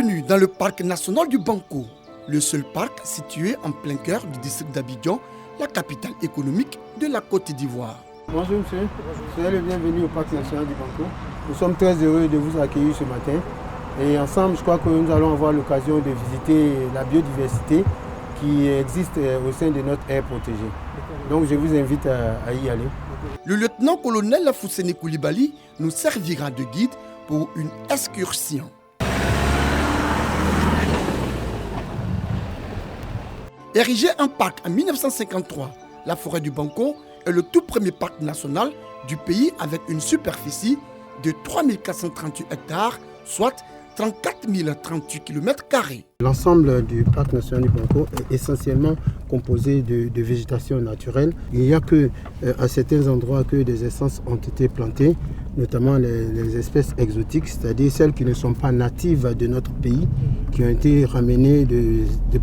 Bienvenue dans le parc national du Banco, le seul parc situé en plein cœur du district d'Abidjan, la capitale économique de la Côte d'Ivoire. Bonjour monsieur, soyez le bienvenu au parc national du Banco. Nous sommes très heureux de vous accueillir ce matin et ensemble je crois que nous allons avoir l'occasion de visiter la biodiversité qui existe au sein de notre aire protégée. Donc je vous invite à y aller. Le lieutenant-colonel Fousseni Koulibaly nous servira de guide pour une excursion. Érigé en parc en 1953, la forêt du Banco est le tout premier parc national du pays avec une superficie de 3438 hectares, soit 34 038 km². L'ensemble du parc national du Banco est essentiellement composé de végétation naturelle. Il n'y a qu'à certains endroits que des essences ont été plantées, notamment les espèces exotiques, c'est-à-dire celles qui ne sont pas natives de notre pays, qui ont été ramenées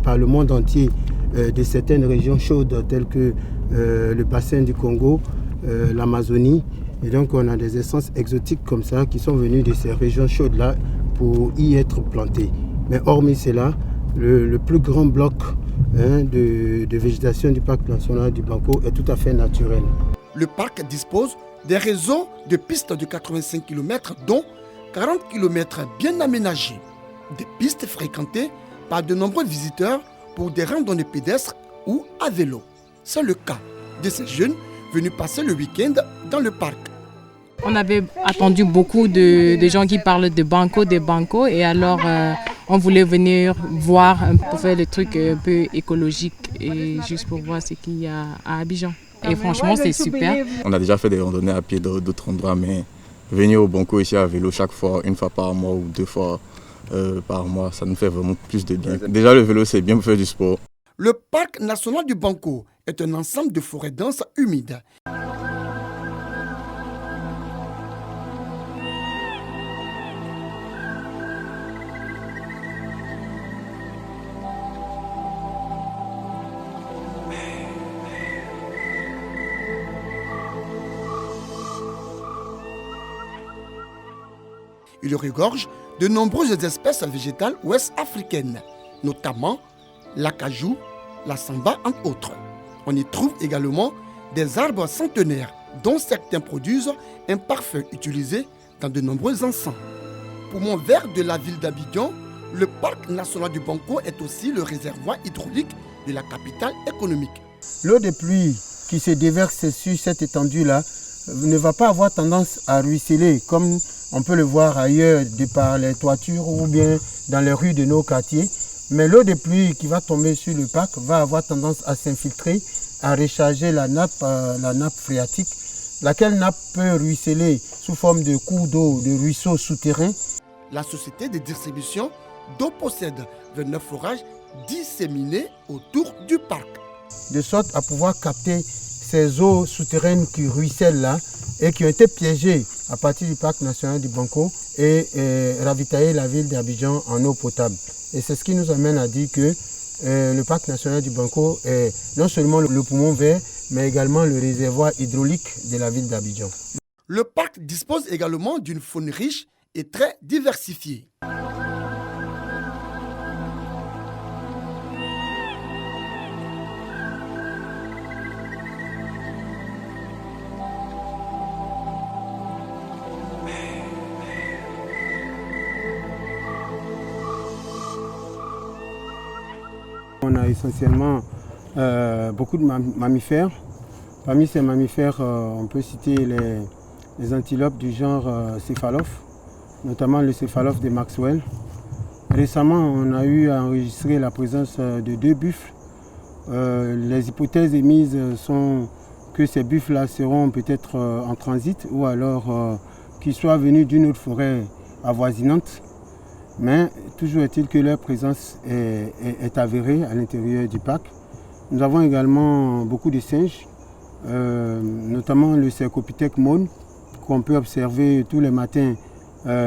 par le monde entier de certaines régions chaudes telles que le bassin du Congo, l'Amazonie. Et donc on a des essences exotiques comme ça qui sont venues de ces régions chaudes-là pour y être plantées. Mais hormis cela, le plus grand bloc de végétation du parc national du Banco est tout à fait naturel. Le parc dispose des réseaux de pistes de 85 km, dont 40 km bien aménagés. Des pistes fréquentées par de nombreux visiteurs pour des randonnées pédestres ou à vélo. C'est le cas de ces jeunes venus passer le week-end dans le parc. On avait attendu beaucoup de gens qui parlent de Banco, et alors on voulait venir voir pour faire le truc un peu écologique et juste pour voir ce qu'il y a à Abidjan. Et franchement, c'est super. On a déjà fait des randonnées à pied dans d'autres endroits, mais venir au Banco ici à vélo chaque fois, une fois par mois ou 2 fois par mois, ça nous fait vraiment plus de bien. Déjà, le vélo, c'est bien pour faire du sport. Le parc national du Banco est un ensemble de forêts denses humides. Il regorge de nombreuses espèces végétales ouest-africaines, notamment l'acajou, la samba, entre autres. On y trouve également des arbres centenaires, dont certains produisent un parfum utilisé dans de nombreux encens. Poumon vert de la ville d'Abidjan, le parc national du Banco est aussi le réservoir hydraulique de la capitale économique. L'eau de pluie qui se déverse sur cette étendue-là ne va pas avoir tendance à ruisseler comme on peut le voir ailleurs de par les toitures ou bien dans les rues de nos quartiers. Mais l'eau de pluie qui va tomber sur le parc va avoir tendance à s'infiltrer, à recharger la nappe phréatique, laquelle nappe peut ruisseler sous forme de cours d'eau, de ruisseaux souterrains. La société de distribution d'eau possède 29 forages disséminés autour du parc. De sorte à pouvoir capter ces eaux souterraines qui ruissellent là et qui ont été piégées à partir du parc national du Banco et ravitailler la ville d'Abidjan en eau potable. Et c'est ce qui nous amène à dire que le parc national du Banco est non seulement le poumon vert, mais également le réservoir hydraulique de la ville d'Abidjan. Le parc dispose également d'une faune riche et très diversifiée. On a essentiellement beaucoup de mammifères. Parmi ces mammifères, on peut citer les antilopes du genre céphalophe, notamment le céphalophe de Maxwell. Récemment, on a eu à enregistrer la présence de 2 buffles. Les hypothèses émises sont que ces buffles-là seront peut-être en transit ou alors qu'ils soient venus d'une autre forêt avoisinante. Mais toujours est-il que leur présence est avérée à l'intérieur du parc. Nous avons également beaucoup de singes, notamment le Cercopithèque maune, qu'on peut observer tous les matins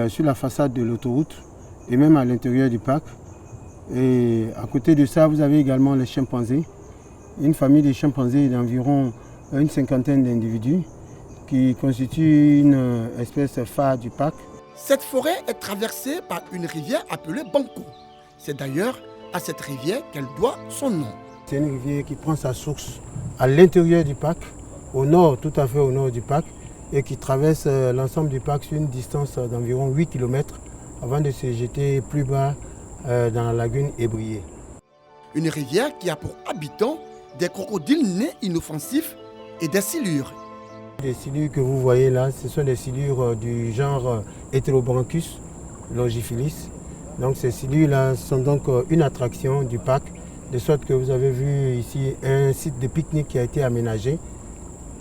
sur la façade de l'autoroute et même à l'intérieur du parc. Et à côté de ça, vous avez également les chimpanzés, une famille de chimpanzés d'environ une 50aine d'individus qui constituent une espèce phare du parc. Cette forêt est traversée par une rivière appelée Banco. C'est d'ailleurs à cette rivière qu'elle doit son nom. C'est une rivière qui prend sa source à l'intérieur du parc, au nord, tout à fait au nord du parc, et qui traverse l'ensemble du parc sur une distance d'environ 8 km avant de se jeter plus bas dans la lagune Ébrié. Une rivière qui a pour habitants des crocodiles nés inoffensifs et des silures. Les silures que vous voyez là, ce sont des silures du genre Heterobranchus longiphilis. Donc ces silures-là sont donc une attraction du parc, de sorte que vous avez vu ici un site de pique-nique qui a été aménagé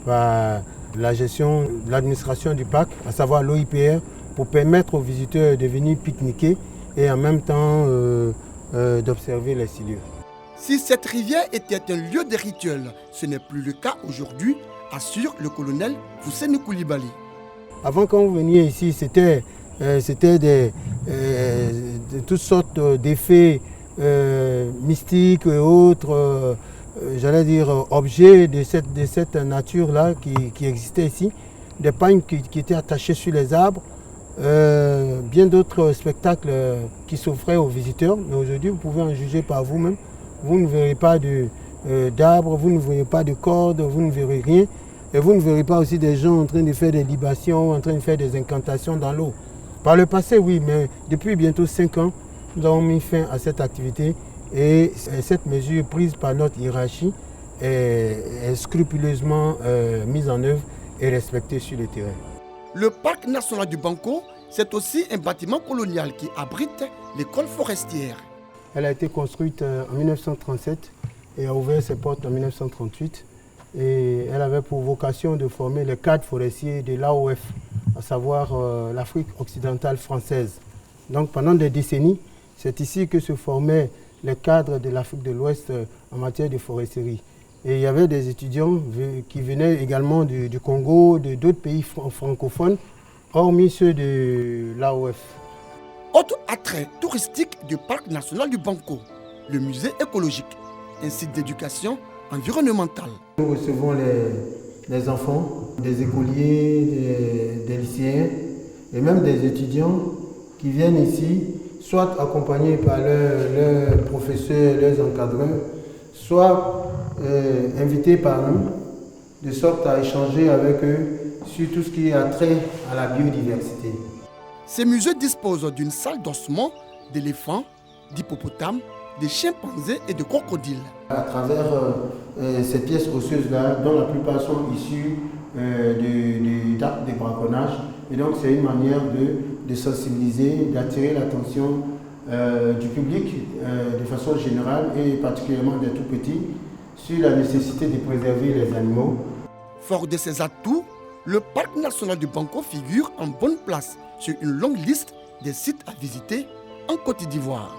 par la gestion de l'administration du parc, à savoir l'OIPR, pour permettre aux visiteurs de venir pique-niquer et en même temps d'observer les silures. Si cette rivière était un lieu de rituel, ce n'est plus le cas aujourd'hui, assure le colonel Fousseni Koulibaly. Avant, quand vous veniez ici, c'était toutes sortes d'effets mystiques et autres, j'allais dire objets de cette nature-là qui existait ici. Des pagnes qui étaient attachées sur les arbres, bien d'autres spectacles qui s'offraient aux visiteurs. Mais aujourd'hui, vous pouvez en juger par vous-même. Vous ne verrez pas d'arbres, vous ne verrez pas de cordes, vous ne verrez rien. Et vous ne verrez pas aussi des gens en train de faire des libations, en train de faire des incantations dans l'eau. Par le passé, oui, mais depuis bientôt 5 ans, nous avons mis fin à cette activité et cette mesure prise par notre hiérarchie est scrupuleusement mise en œuvre et respectée sur le terrain. Le parc national du Banco, c'est aussi un bâtiment colonial qui abrite l'école forestière. Elle a été construite en 1937 et a ouvert ses portes en 1938. Et elle avait pour vocation de former les cadres forestiers de l'AOF, à savoir l'Afrique occidentale française. Donc pendant des décennies, c'est ici que se formaient les cadres de l'Afrique de l'Ouest en matière de foresterie. Et il y avait des étudiants qui venaient également du Congo, de d'autres pays francophones, hormis ceux de l'AOF. Autre attrait touristique du parc national du Banco, le musée écologique, un site d'éducation environnementale. Nous recevons les enfants, des écoliers, des lycéens et même des étudiants qui viennent ici, soit accompagnés par leurs professeurs, leurs encadreurs, soit invités par nous, de sorte à échanger avec eux sur tout ce qui a trait à la biodiversité. Ces musées disposent d'une salle d'ossement d'éléphants, d'hippopotames, de chimpanzés et de crocodiles. À travers ces pièces osseuses-là, dont la plupart sont issues d'actes de braconnage, et donc c'est une manière de sensibiliser, d'attirer l'attention du public de façon générale et particulièrement des tout-petits sur la nécessité de préserver les animaux. Fort de ses atouts, le parc national du Banco figure en bonne place sur une longue liste des sites à visiter en Côte d'Ivoire.